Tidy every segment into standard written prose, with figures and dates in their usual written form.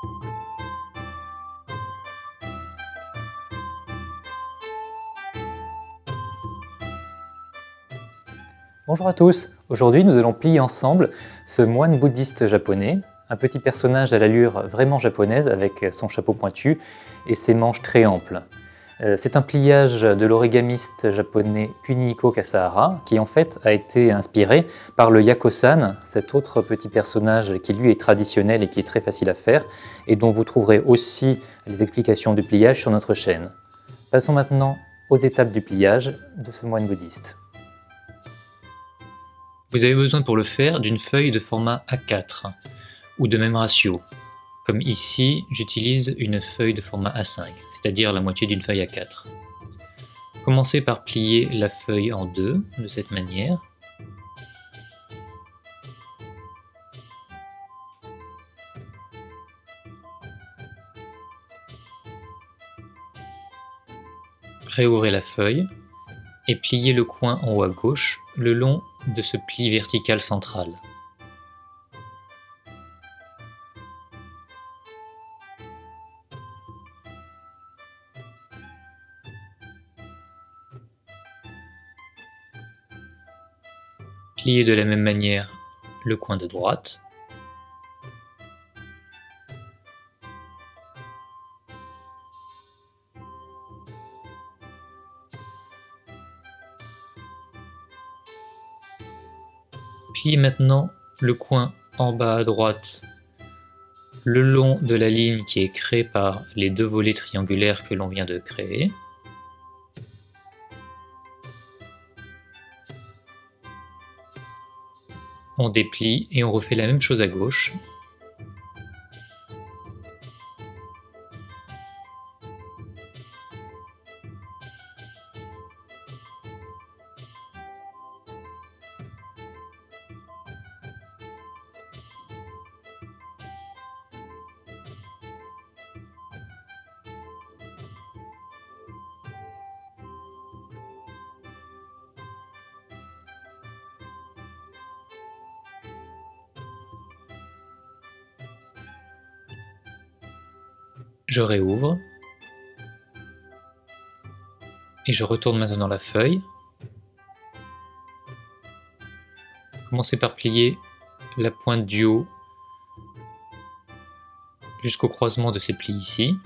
Bonjour à tous, aujourd'hui nous allons plier ensemble ce moine bouddhiste japonais, un petit personnage à l'allure vraiment japonaise avec son chapeau pointu et ses manches très amples. C'est un pliage de l'origamiste japonais Kunihiko Kasahara qui en fait a été inspiré par le yakosan, cet autre petit personnage qui lui est traditionnel et qui est très facile à faire et dont vous trouverez aussi les explications du pliage sur notre chaîne. Passons maintenant aux étapes du pliage de ce moine bouddhiste. Vous avez besoin pour le faire d'une feuille de format A4 ou de même ratio. Comme ici, j'utilise une feuille de format A5, c'est-à-dire la moitié d'une feuille A4. Commencez par plier la feuille en deux, de cette manière. Réouvrez la feuille et pliez le coin en haut à gauche le long de ce pli vertical central. Pliez de la même manière le coin de droite. Pliez maintenant le coin en bas à droite le long de la ligne qui est créée par les deux volets triangulaires que l'on vient de créer. On déplie et on refait la même chose à gauche. Je réouvre et je retourne maintenant la feuille. Commencez par plier la pointe du haut jusqu'au croisement de ces plis ici.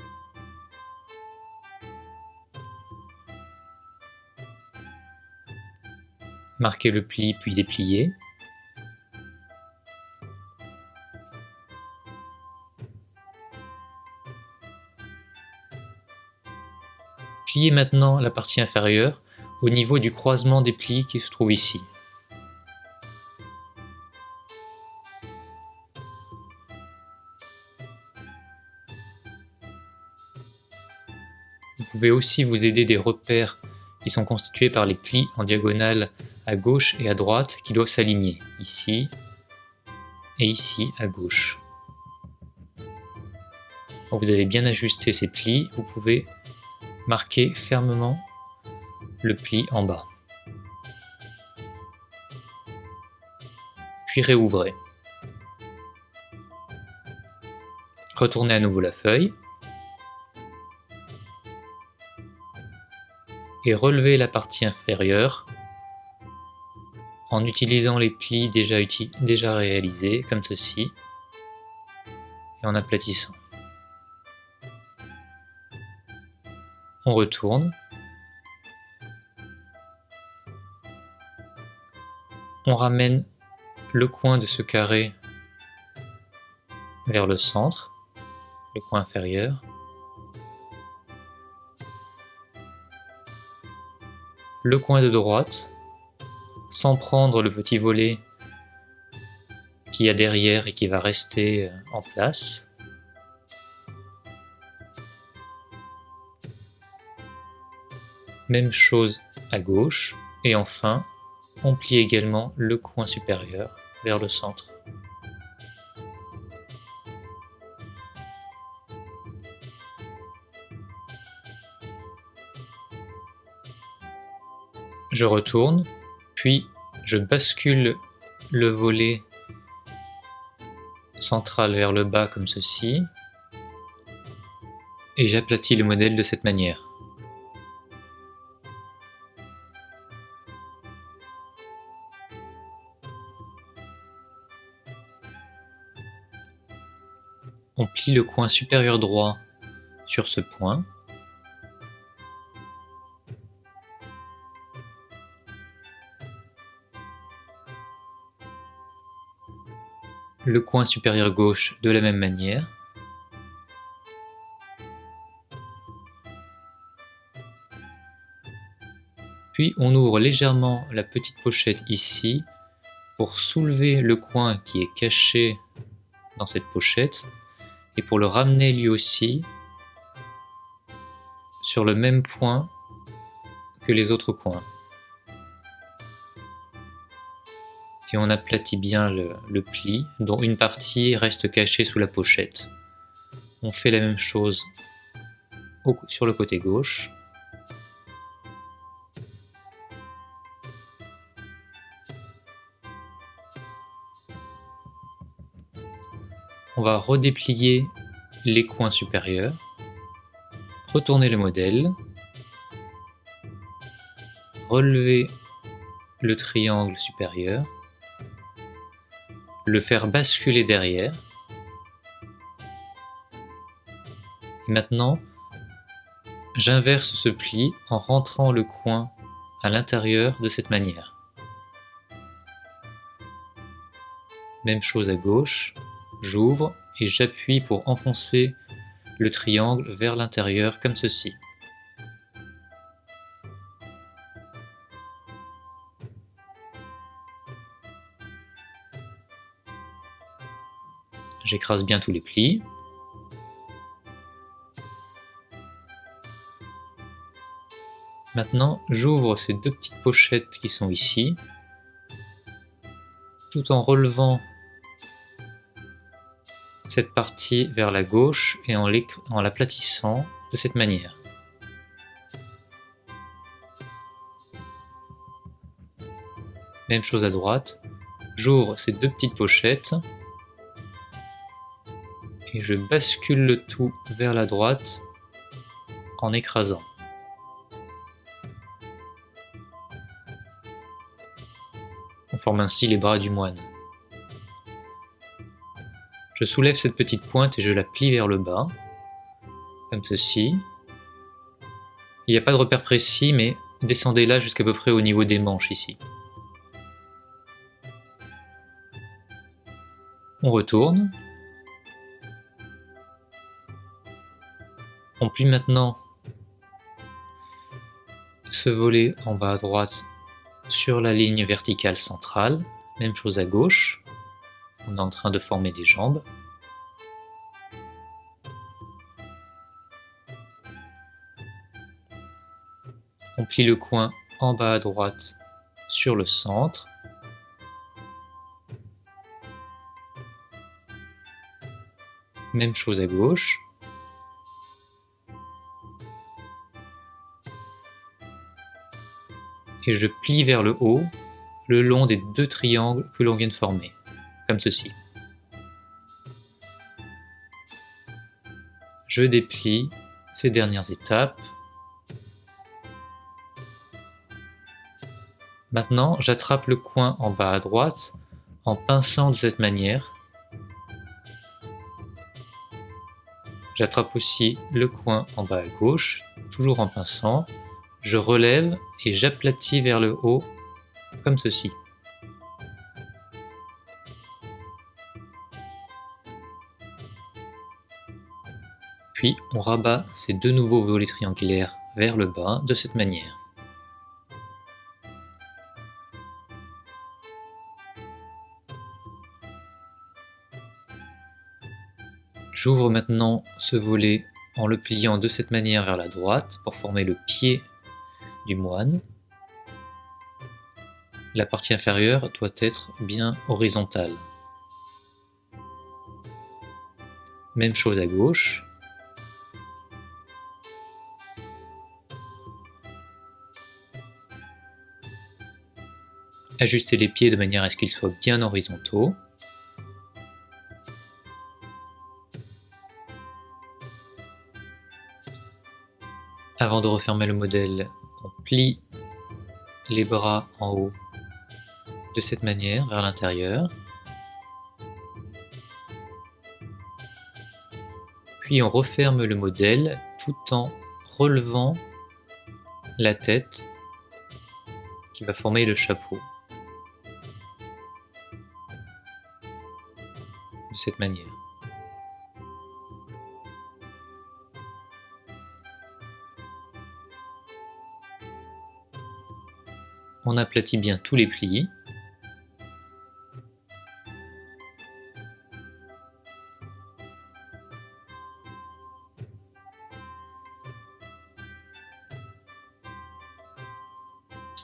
Marquez le pli puis dépliez. Pliez maintenant la partie inférieure au niveau du croisement des plis qui se trouve ici. Vous pouvez aussi vous aider des repères qui sont constitués par les plis en diagonale à gauche et à droite qui doivent s'aligner, ici et ici à gauche. Quand vous avez bien ajusté ces plis, vous pouvez marquer fermement le pli en bas. Puis réouvrez. Retournez à nouveau la feuille. Et relevez la partie inférieure en utilisant les plis déjà réalisés, comme ceci, et en aplatissant. On retourne. On ramène le coin de ce carré vers le centre, le coin inférieur. Le coin de droite, sans prendre le petit volet qu'il y a derrière et qui va rester en place. Même chose à gauche, et enfin, on plie également le coin supérieur vers le centre. Je retourne, puis je bascule le volet central vers le bas comme ceci, et j'aplatis le modèle de cette manière. On plie le coin supérieur droit sur ce point. Le coin supérieur gauche de la même manière. Puis on ouvre légèrement la petite pochette ici pour soulever le coin qui est caché dans cette pochette et pour le ramener lui aussi sur le même point que les autres coins. Et on aplatit bien le pli, dont une partie reste cachée sous la pochette. On fait la même chose sur le côté gauche. On va redéplier les coins supérieurs, retourner le modèle, relever le triangle supérieur, le faire basculer derrière. Et maintenant, j'inverse ce pli en rentrant le coin à l'intérieur de cette manière. Même chose à gauche, j'ouvre et j'appuie pour enfoncer le triangle vers l'intérieur comme ceci. J'écrase bien tous les plis. Maintenant, j'ouvre ces deux petites pochettes qui sont ici, tout en relevant cette partie vers la gauche et en l'aplatissant de cette manière. Même chose à droite, j'ouvre ces deux petites pochettes et je bascule le tout vers la droite en écrasant. On forme ainsi les bras du moine. Je soulève cette petite pointe et je la plie vers le bas, comme ceci. Il n'y a pas de repère précis, mais descendez là jusqu'à peu près au niveau des manches ici. On retourne. On plie maintenant ce volet en bas à droite sur la ligne verticale centrale. Même chose à gauche. On est en train de former des jambes. On plie le coin en bas à droite sur le centre. Même chose à gauche. Et je plie vers le haut, le long des deux triangles que l'on vient de former, comme ceci. Je déplie ces dernières étapes. Maintenant, j'attrape le coin en bas à droite en pinçant de cette manière. J'attrape aussi le coin en bas à gauche, toujours en pinçant. Je relève et j'aplatis vers le haut, comme ceci. Puis on rabat ces deux nouveaux volets triangulaires vers le bas de cette manière. J'ouvre maintenant ce volet en le pliant de cette manière vers la droite pour former le pied du moine. La partie inférieure doit être bien horizontale. Même chose à gauche. Ajustez les pieds de manière à ce qu'ils soient bien horizontaux. Avant de refermer le modèle, on plie les bras en haut de cette manière vers l'intérieur. Puis on referme le modèle tout en relevant la tête qui va former le chapeau. De cette manière. On aplatit bien tous les plis.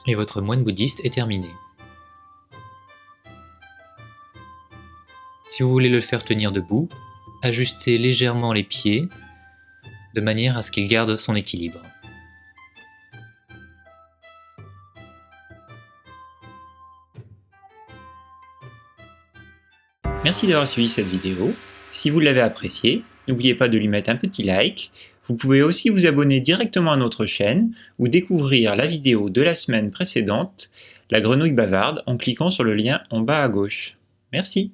Et votre moine bouddhiste est terminé. Si vous voulez le faire tenir debout, ajustez légèrement les pieds de manière à ce qu'il garde son équilibre. Merci d'avoir suivi cette vidéo. Si vous l'avez appréciée, n'oubliez pas de lui mettre un petit like. Vous pouvez aussi vous abonner directement à notre chaîne ou découvrir la vidéo de la semaine précédente, la grenouille bavarde, en cliquant sur le lien en bas à gauche. Merci.